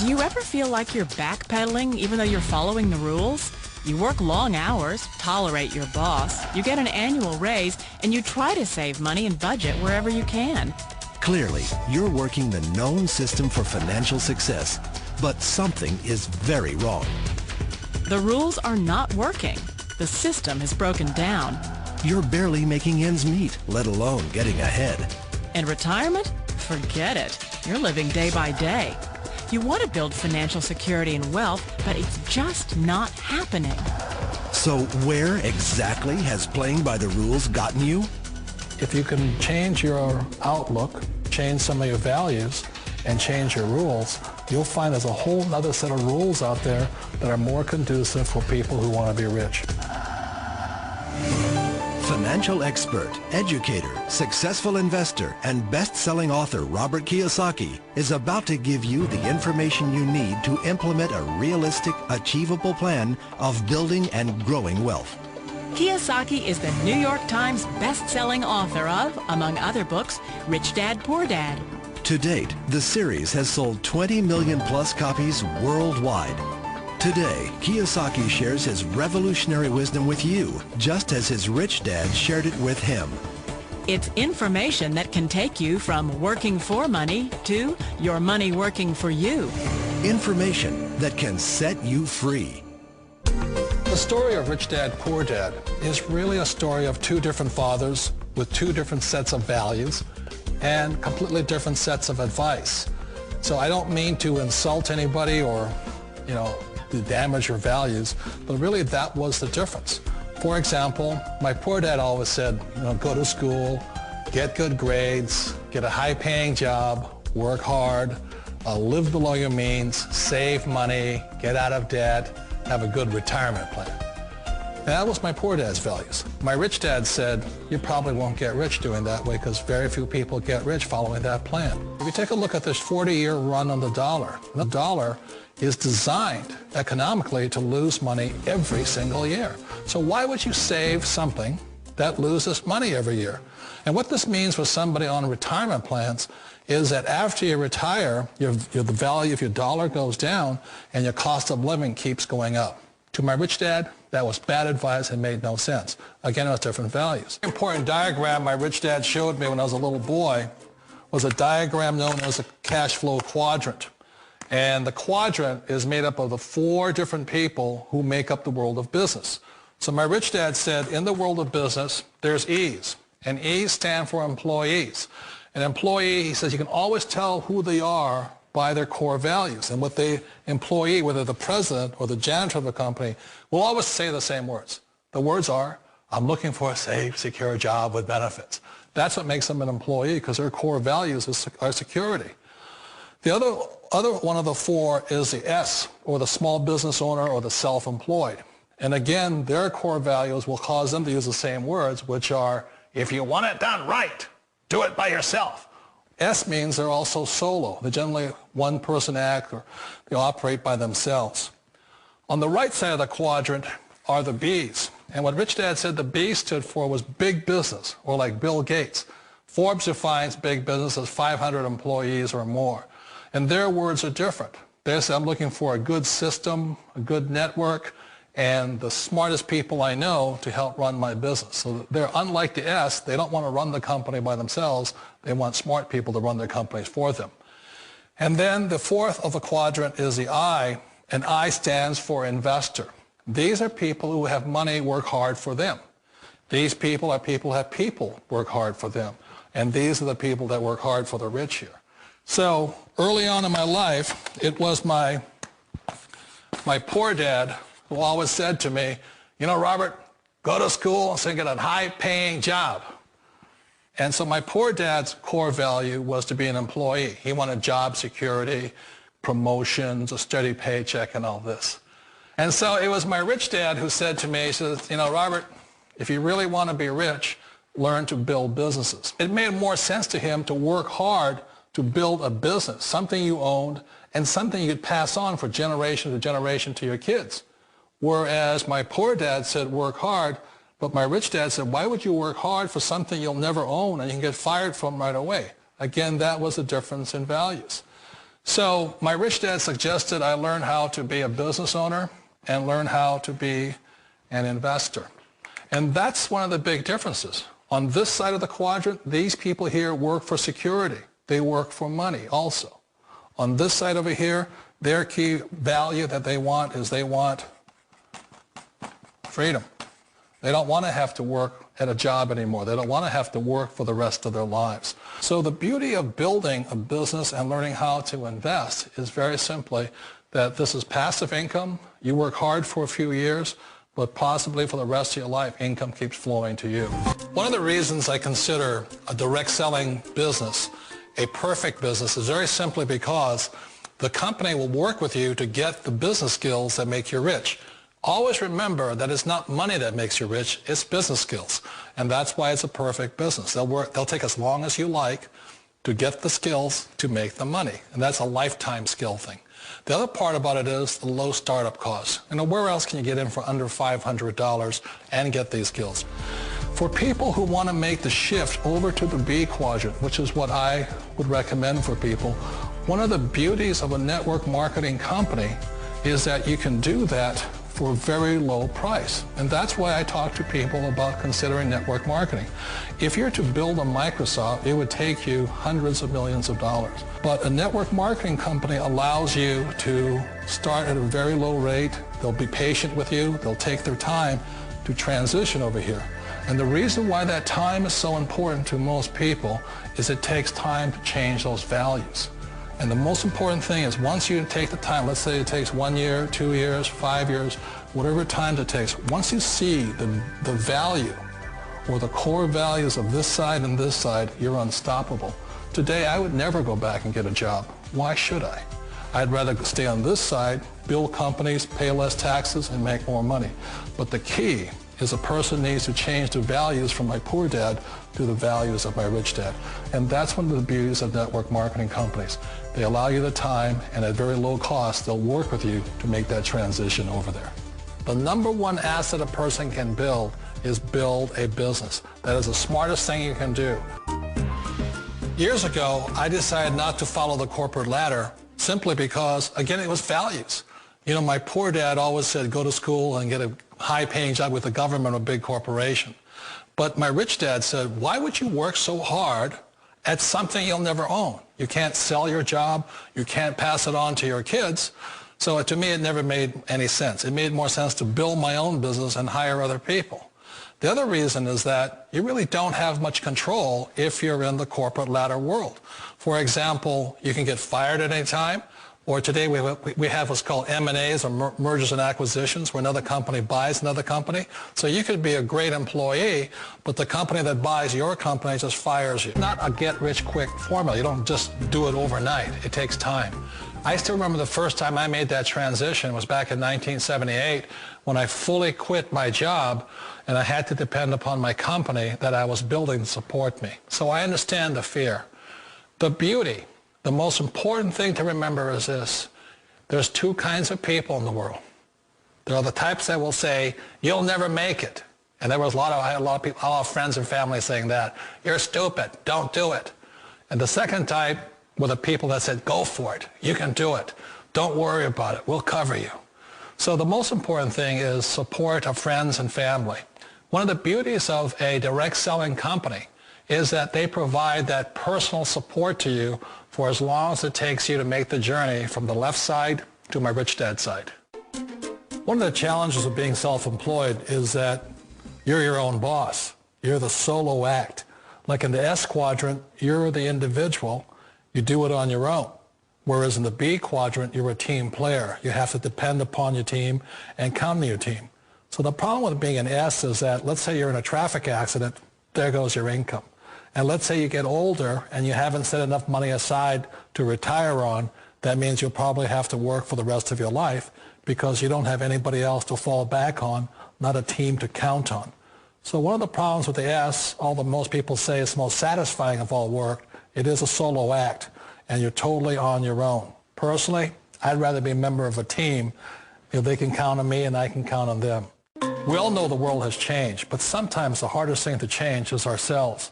Do you ever feel like you're backpedaling even though you're following the rules? You work long hours, tolerate your boss, you get an annual raise, and you try to save money and budget wherever you can. Clearly, you're working the known system for financial success, but something is very wrong. The rules are not working. The system has broken down. You're barely making ends meet, let alone getting ahead. And retirement? Forget it. You're living day by day. You want to build financial security and wealth, but it's just not happening. So where exactly has playing by the rules gotten you? If you can change your outlook, change some of your values, and change your rules, you'll find there's a whole other set of rules out there that are more conducive for people who want to be rich. Financial expert, educator, successful investor, and best-selling author Robert Kiyosaki is about to give you the information you need to implement a realistic, achievable plan of building and growing wealth. Kiyosaki is the New York Times best-selling author of, among other books, Rich Dad, Poor Dad. To date, the series has sold 20 million plus copies worldwide. Today, Kiyosaki shares his revolutionary wisdom with you, just as his rich dad shared it with him. It's information that can take you from working for money to your money working for you. Information that can set you free. The story of Rich Dad, Poor Dad is really a story of two different fathers with two different sets of values and completely different sets of advice. So I don't mean to insult anybody or, to damage your values, but really that was the difference. For example, my poor dad always said, go to school, get good grades, get a high-paying job, work hard, live below your means, save money, get out of debt, have a good retirement plan. And that was my poor dad's values. My rich dad said, you probably won't get rich doing that way because very few people get rich following that plan. If you take a look at this 40-year run on the dollar is designed economically to lose money every single year. So why would you save something that loses money every year? And what this means for somebody on retirement plans is that after you retire, the value of your dollar goes down and your cost of living keeps going up. To my rich dad, that was bad advice and made no sense. Again, it was different values. An important diagram my rich dad showed me when I was a little boy was a diagram known as a cash flow quadrant. And the quadrant is made up of the four different people who make up the world of business. So my rich dad said, in the world of business, there's E's. And E's stand for employees. An employee, he says, you can always tell who they are by their core values. And what the employee, whether the president or the janitor of the company, will always say the same words. The words are, I'm looking for a safe, secure job with benefits. That's what makes them an employee, because their core values are security. The other one of the four is the S, or the small business owner or the self-employed. And again, their core values will cause them to use the same words, which are, if you want it done right, do it by yourself. S means they're also solo. They're generally one-person act, or they operate by themselves. On the right side of the quadrant are the B's. And what Rich Dad said the B stood for was big business, or like Bill Gates. Forbes defines big business as 500 employees or more. And their words are different. They say, I'm looking for a good system, a good network, and the smartest people I know to help run my business. So they're unlike the S. They don't want to run the company by themselves. They want smart people to run their companies for them. And then the fourth of the quadrant is the I, and I stands for investor. These are people who have money work hard for them. These people are people who have people work hard for them. And these are the people that work hard for the rich here. So early on in my life, it was my poor dad who always said to me, Robert, go to school and get a high-paying job. And so my poor dad's core value was to be an employee. He wanted job security, promotions, a steady paycheck, and all this. And so it was my rich dad who said to me, he says, Robert, if you really want to be rich, learn to build businesses. It made more sense to him to work hard to build a business, something you owned, and something you could pass on for generation to generation to your kids. Whereas my poor dad said work hard, but my rich dad said, why would you work hard for something you'll never own and you can get fired from right away? Again, that was the difference in values. So my rich dad suggested I learn how to be a business owner and learn how to be an investor. And that's one of the big differences. On this side of the quadrant, these people here work for security. They work for money also. On this side over here, their key value that they want is they want freedom. They don't want to have to work at a job anymore. They don't want to have to work for the rest of their lives. So the beauty of building a business and learning how to invest is very simply that this is passive income. You work hard for a few years, but possibly for the rest of your life, income keeps flowing to you. One of the reasons I consider a direct selling business a perfect business is very simply because the company will work with you to get the business skills that make you rich. Always remember that it's not money that makes you rich, it's business skills. And that's why it's a perfect business. They'll take as long as you like to get the skills to make the money. And that's a lifetime skill thing. The other part about it is the low startup costs. Where else can you get in for under $500 and get these skills? For people who want to make the shift over to the B quadrant, which is what I would recommend for people, one of the beauties of a network marketing company is that you can do that for a very low price. And that's why I talk to people about considering network marketing. If you're to build a Microsoft, it would take you hundreds of millions of dollars. But a network marketing company allows you to start at a very low rate. They'll be patient with you. They'll take their time to transition over here. And the reason why that time is so important to most people is it takes time to change those values. And the most important thing is once you take the time, let's say it takes 1 year, 2 years, 5 years, whatever time it takes, once you see the value or the core values of this side and this side, you're unstoppable. Today, I would never go back and get a job. Why should I? I'd rather stay on this side, build companies, pay less taxes, and make more money. But the key is a person needs to change the values from my poor dad to the values of my rich dad. And that's one of the beauties of network marketing companies. They allow you the time, and at very low cost, they'll work with you to make that transition over there. The number one asset a person can build is build a business. That is the smartest thing you can do. Years ago, I decided not to follow the corporate ladder simply because, again, it was values. My poor dad always said, go to school and get a high-paying job with the government or a big corporation. But my rich dad said, why would you work so hard at something you'll never own? You can't sell your job. You can't pass it on to your kids. So to me, it never made any sense. It made more sense to build my own business and hire other people. The other reason is that you really don't have much control if you're in the corporate ladder world. For example, you can get fired at any time. Or today we have what's called M&As, or mergers and acquisitions, where another company buys another company. So you could be a great employee, but the company that buys your company just fires you. Not a get-rich-quick formula. You don't just do it overnight. It takes time. I still remember the first time I made that transition was back in 1978 when I fully quit my job and I had to depend upon my company that I was building to support me. So I understand the fear. The beauty. The most important thing to remember is this. There's two kinds of people in the world. There are the types that will say, you'll never make it. And I had a lot of people, a lot of friends and family saying that. You're stupid. Don't do it. And the second type were the people that said, go for it. You can do it. Don't worry about it. We'll cover you. So the most important thing is support of friends and family. One of the beauties of a direct selling company is that they provide that personal support to you for as long as it takes you to make the journey from the left side to my rich dad side. One of the challenges of being self-employed is that you're your own boss. You're the solo act. Like in the S quadrant, you're the individual. You do it on your own. Whereas in the B quadrant, you're a team player. You have to depend upon your team and count on your team. So the problem with being an S is that, let's say you're in a traffic accident, there goes your income. And let's say you get older and you haven't set enough money aside to retire on, that means you'll probably have to work for the rest of your life because you don't have anybody else to fall back on, not a team to count on. So one of the problems with the S, although most people say it's the most satisfying of all work, it is a solo act and you're totally on your own. Personally, I'd rather be a member of a team if they can count on me and I can count on them. We all know the world has changed, but sometimes the hardest thing to change is ourselves.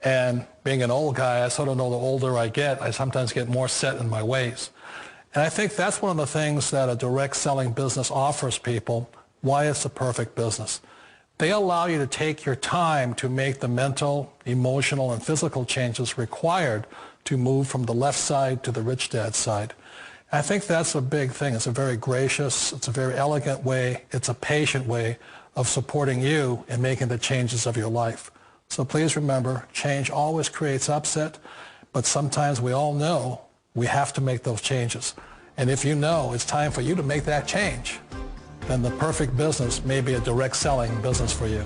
And being an old guy, I sort of know the older I get, I sometimes get more set in my ways. And I think that's one of the things that a direct selling business offers people, why it's the perfect business. They allow you to take your time to make the mental, emotional, and physical changes required to move from the left side to the rich dad side. I think that's a big thing. It's a very gracious, it's a very elegant way, it's a patient way of supporting you in making the changes of your life. So please remember, change always creates upset, but sometimes we all know we have to make those changes. And if you know it's time for you to make that change, then the perfect business may be a direct selling business for you.